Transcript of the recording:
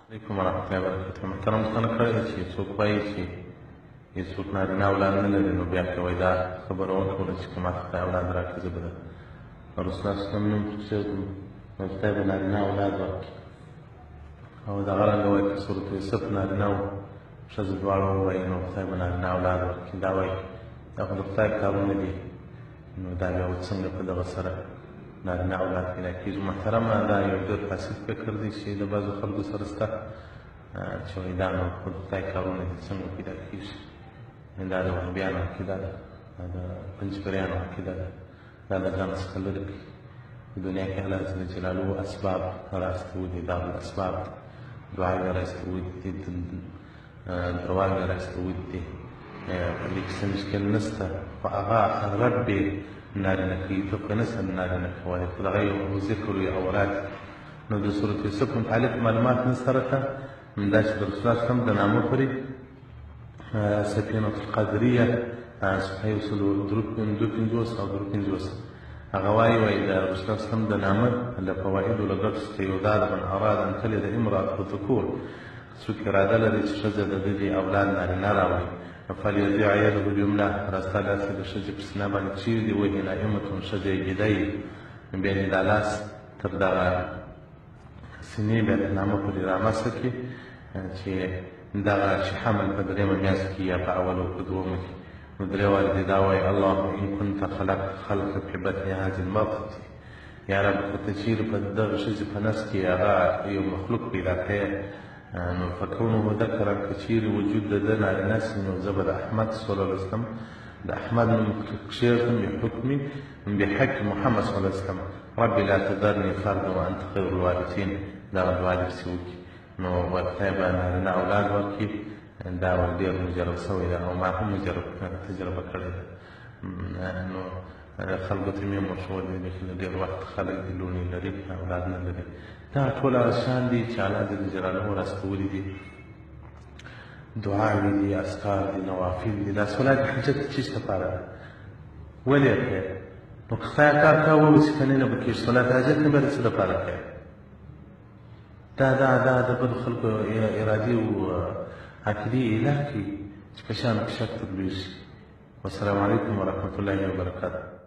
علیکم ورحمۃ اللہ وبرکاتہ. محترم څنګه کړی ده چې څوک وایي چې څوک نارینه اولاد نه لري، نو بیا کوئ دا خبره وکړه چې که ماته خدای اولاد راکړي زه به د رسول الله صلی نوم کېږدم، نو خدای به نارینه اولاد ورکړي. او دغه رنګه وایي که سورت یوسف نارینه و ښځه دواړه ووایي نو خدای به نارینه اولاد ورکړي. دا وایي دا خو د خدای کارونه دي، نو دا بیا څنګه په دغه سره نارینه اولاد پیدا کېږي. محترمه دا یو ډېر فاسد فکر دی چې د بعضو خلکو سره شته چې وایي دا نو د خدای کارونه دي څنګه پیدا کېږي. دا د وهابیانو عقیده ده، دا د پنجپریانو عقیده ده، دا د ځان څخه لرې کړي. په دنیا کې الله جل جلاله اسباب رااستولي، دا اسباب دعاوې رااستولي دي، دواوې رااستولي دي، په دې کې څه مشکل نشته، خو هغه رب یې نارینه کوي، ته په نسل نارینه کولی، خو دغه یو ذکر وي اوراد. نو د سورت یوسف متعلق معلومات نشته راته، دا چې د رسول الله صلی د نامه پورې سفینة القادریه صفحه یو سل درې پنځوس او درې پنځوس هغه وایي د رسول الله صلی د نامه له فوایدو له ګټو څخه یو دا ده: من اراد ان تلد امرأة ذکور، څوک اراده لري چې ښځه د ده د اولاد نارینه راوړي، فلیضع یده الیمنی، راسته لاس یې د ښځې په سینه باندې کېږدي، وهي نائمة ښځه یې ویده وي، بیا یې دا لاس تر دغه سینې بیا د نامه پورې رامسته کړي چې دغه چې حمل په درېیمه میاشت کې یا په اول او په دویمه کې. نو درې وارې دې دا وایي: اللهم ان كنت خلقت خلقك في بطن هذه المرأة، یا رب که ته چېرې په دغه ښځې په نس کې هغه یو مخلوق پیدا کړې، نو فکونه ذکرا که چېرې وجود د ده نارینه سي، نو زه به د احمد صلی الله علیه وسلم د احمد نوم کښېږدم بحق محمد صلی الله علیه وسلم، رب لا تذرني فردا وانت خیر الوارثین. دغه دعا درسې وکړي، نو خدای به نارینه اولاد ورکړي. دا ډېر مجرب شوی ده او ما هم تجربه کړې ده. نو خلکو ته مې هم ورښودلي دي چې ډېر وخت خلک دي لوڼې لري اولاد نه لري. دا ټول هغه شیان دي چې الله جل جلاله راستولي دي، دعاوې دي، اذکار دي، نوافل دي. دا صلات حاجت د چیز لپاره ده؟ ولې یې کوې؟ نو که خدای کار کوه چې کنې نه به کېږي. صلات حاجت نه به د څه لپاره کوې؟ دا د بدو خلکو ارادي او عقیدې اله کوي چې په شیانو کې شک تدبیر شي. والسلام علیکم ورحمة الله وبرکاته.